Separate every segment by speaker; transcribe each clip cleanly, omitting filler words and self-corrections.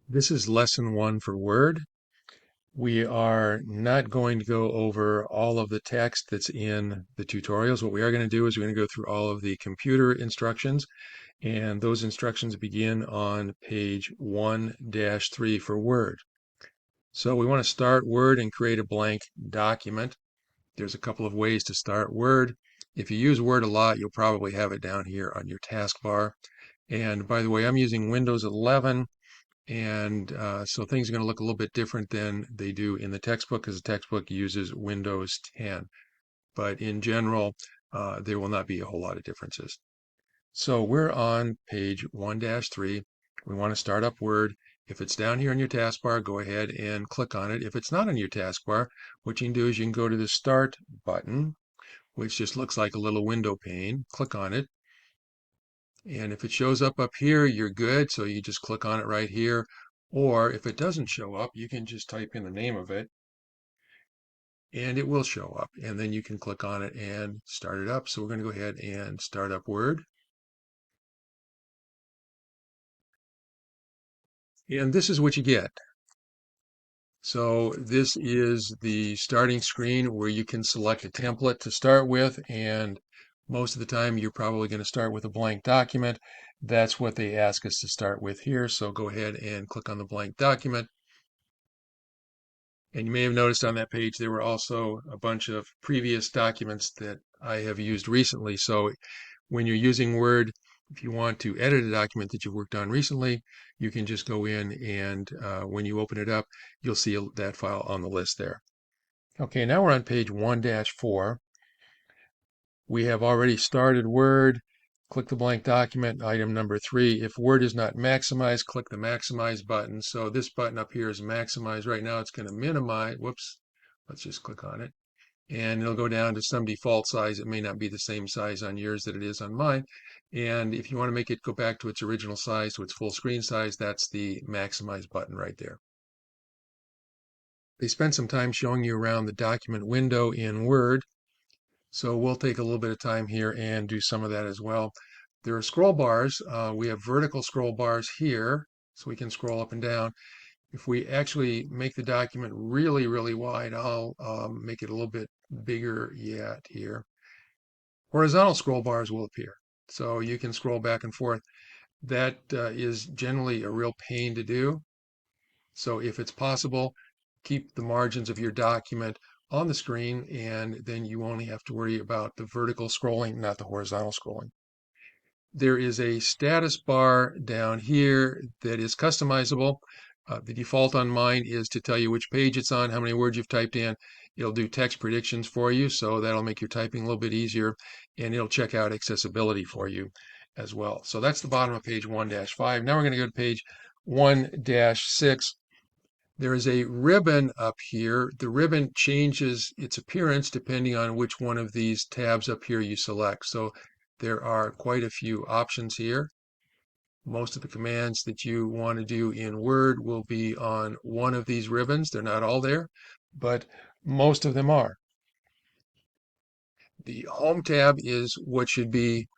Speaker 1: This is lesson 1 for Word. We are not going to go over all of the text that's in the tutorials. What we are going to do is we're going to go through all of the computer instructions, and those instructions begin on page 1-3 for Word. So we want to start Word and create a blank document. There's a couple of ways to start Word. If you use Word a lot, you'll probably have it down here on your taskbar. And by the way, I'm using Windows 11. And so things are going to look a little bit different than they do in the textbook because the textbook uses Windows 10. But in general, there will not be a whole lot of differences. So we're on page 1-3. We want to start up Word. If it's down here on your taskbar, go ahead and click on it. If it's not on your taskbar, what you can do is you can go to the Start button, which just looks like a little window pane. Click on it. And if it shows up here, you're good. So you just click on it right here. Or if it doesn't show up, you can just type in the name of it and it will show up. And then you can click on it and start it up. So we're going to go ahead and start up Word. And this is what you get. So this is the starting screen where you can select a template to start with. And most of the time, you're probably going to start with a blank document. That's what they ask us to start with here. So go ahead and click on the blank document. And you may have noticed on that page, there were also a bunch of previous documents that I have used recently. So when you're using Word, if you want to edit a document that you've worked on recently, you can just go in and when you open it up, you'll see that file on the list there. Okay, now we're on page 1-4. We have already started Word. Click the blank document, item number 3. If Word is not maximized, click the maximize button. So this button up here is maximize. Right now it's going to minimize. Whoops. Let's just click on it. And it'll go down to some default size. It may not be the same size on yours that it is on mine. And if you want to make it go back to its original size, to its full screen size, that's the maximize button right there. They spent some time showing you around the document window in Word. So we'll take a little bit of time here and do some of that as well. There are scroll bars. We have vertical scroll bars here, so we can scroll up and down. If we actually make the document really, really wide, I'll make it a little bit bigger yet here. Horizontal scroll bars will appear. So you can scroll back and forth. That is generally a real pain to do. So if it's possible, keep the margins of your document on the screen, and then you only have to worry about the vertical scrolling, not the horizontal scrolling. There is a status bar down here that is customizable. The default on mine is to tell you which page it's on, how many words you've typed in. It'll do text predictions for you, so that'll make your typing a little bit easier, and it'll check out accessibility for you as well. So that's the bottom of page 1-5. Now we're going to go to page 1-6. There is a ribbon up here. The ribbon changes its appearance depending on which one of these tabs up here you select. So there are quite a few options here. Most of the commands that you want to do in Word will be on one of these ribbons. They're not all there, but most of them are. The Home tab is what should be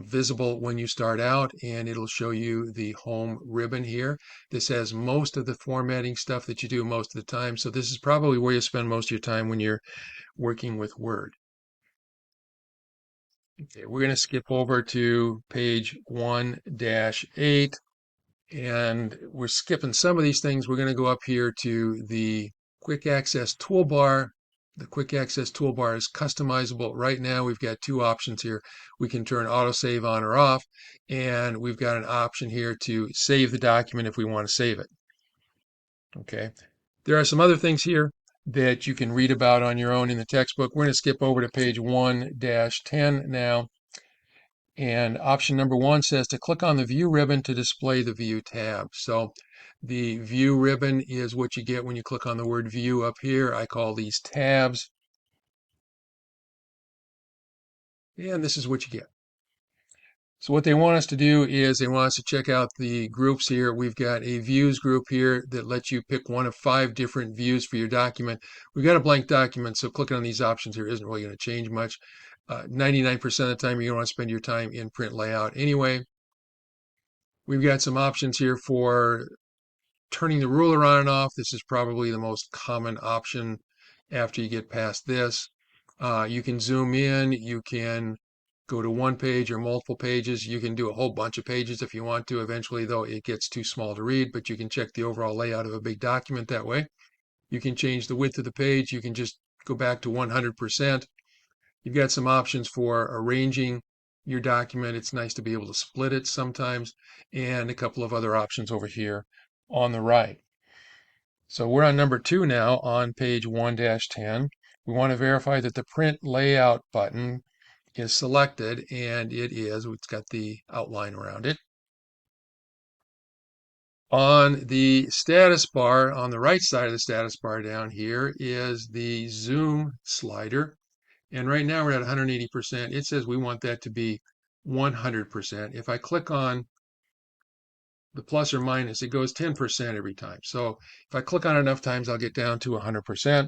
Speaker 1: visible when you start out, and it'll show you the home ribbon here. This has most of the formatting stuff that you do most of the time, so this is probably where you spend most of your time when you're working with Word. Okay, we're going to skip over to page 1-8, and we're skipping some of these things. We're going to go up here to the Quick Access Toolbar. The Quick Access Toolbar is customizable. Right now, we've got two options here. We can turn autosave on or off, and we've got an option here to save the document if we want to save it. Okay. There are some other things here that you can read about on your own in the textbook. We're going to skip over to page 1-10 now. And option number 1 says to click on the View ribbon to display the View tab. So the View ribbon is what you get when you click on the word View up here. I call these tabs. And this is what you get. So what they want us to do is they want us to check out the groups here. We've got a Views group here that lets you pick one of 5 different views for your document. We've got a blank document, so clicking on these options here isn't really going to change much. 99% of the time, you're going to want to spend your time in print layout anyway. We've got some options here for turning the ruler on and off, this is probably the most common option after you get past this. You can zoom in, you can go to one page or multiple pages. You can do a whole bunch of pages if you want to. Eventually, though, it gets too small to read, but you can check the overall layout of a big document that way. You can change the width of the page. You can just go back to 100%. You've got some options for arranging your document. It's nice to be able to split it sometimes, and a couple of other options over here on the right. So we're on number 2 now on page 1-10. We want to verify that the print layout button is selected, and it is. It's got the outline around it. On the status bar, on the right side of the status bar down here is the zoom slider. And right now we're at 180%. It says we want that to be 100%. If I click on the plus or minus, it goes 10% every time. So if I click on it enough times, I'll get down to 100%.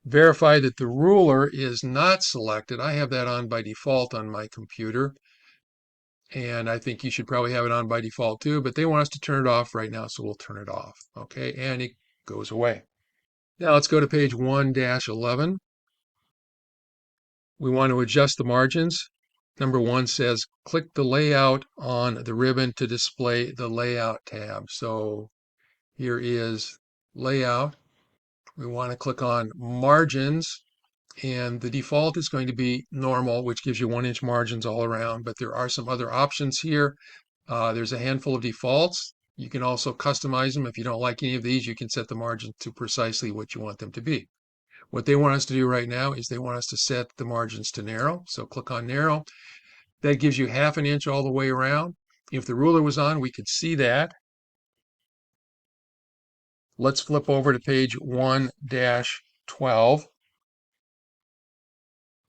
Speaker 1: Verify that the ruler is not selected. I have that on by default on my computer. And I think you should probably have it on by default too, but they want us to turn it off right now, so we'll turn it off. Okay, and it goes away. Now let's go to page 1-11. We want to adjust the margins. Number 1 says click the layout on the ribbon to display the layout tab. So here is layout. We want to click on margins, and the default is going to be normal, which gives you 1-inch margins all around, but there are some other options here. There's a handful of defaults. You can also customize them. If you don't like any of these, you can set the margins to precisely what you want them to be. What they want us to do right now is they want us to set the margins to narrow. So click on narrow. That gives you 1/2 inch all the way around. If the ruler was on, we could see that. Let's flip over to page 1-12.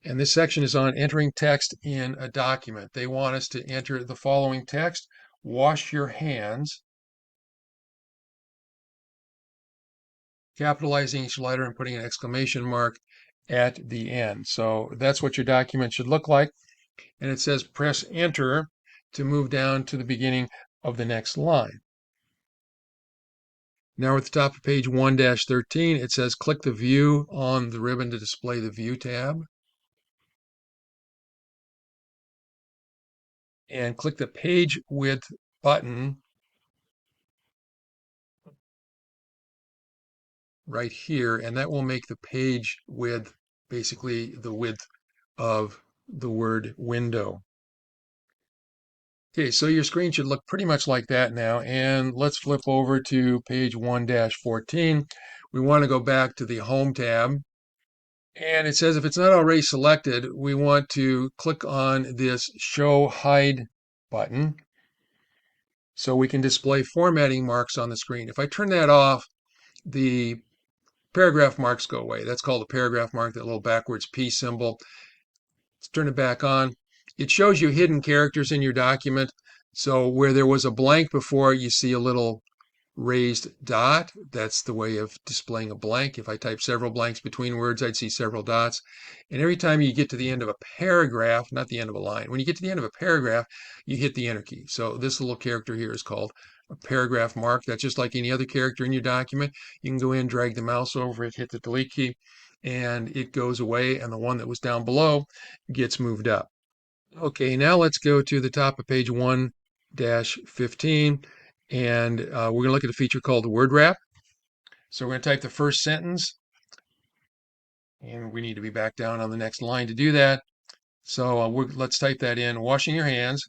Speaker 1: And this section is on entering text in a document. They want us to enter the following text: wash your hands, capitalizing each letter and putting an exclamation mark at the end. So that's what your document should look like. And it says press enter to move down to the beginning of the next line. Now we're at the top of page 1-13. It says click the view on the ribbon to display the view tab. And click the page width button right here, and that will make the page width basically the width of the word window. Okay, so your screen should look pretty much like that now, and let's flip over to page 1-14. We want to go back to the Home tab, and it says if it's not already selected, we want to click on this Show Hide button so we can display formatting marks on the screen. If I turn that off, the paragraph marks go away. That's called a paragraph mark, that little backwards P symbol. Let's turn it back on. It shows you hidden characters in your document. So where there was a blank before, you see a little raised dot. That's the way of displaying a blank. If I type several blanks between words, I'd see several dots. And every time you get to the end of a paragraph, not the end of a line, when you get to the end of a paragraph, you hit the enter key. So this little character here is called a paragraph mark. That's just like any other character in your document. You can go in, drag the mouse over it, hit the delete key, and it goes away, and the one that was down below gets moved up. Okay, now let's go to the top of page 1-15, and we're going to look at a feature called the word wrap. So we're going to type the first sentence, and we need to be back down on the next line to do that. So let's type that in: washing your hands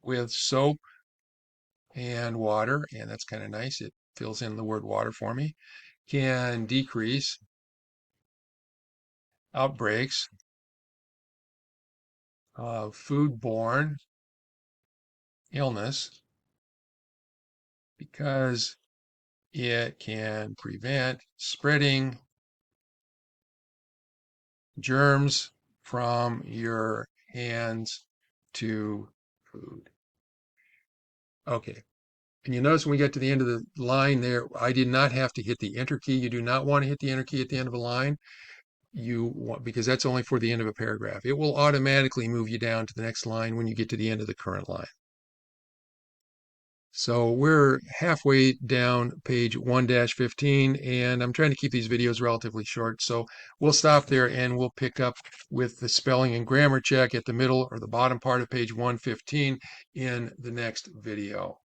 Speaker 1: with soap and water, and that's kind of nice. It fills in the word water for me. Can decrease outbreaks of foodborne illness because it can prevent spreading germs from your hands to food. Okay. And you notice when we get to the end of the line there, I did not have to hit the enter key. You do not want to hit the enter key at the end of a line. Because that's only for the end of a paragraph. It will automatically move you down to the next line when you get to the end of the current line. So we're halfway down page 1-15, and I'm trying to keep these videos relatively short. So we'll stop there and we'll pick up with the spelling and grammar check at the middle or the bottom part of page 115 in the next video.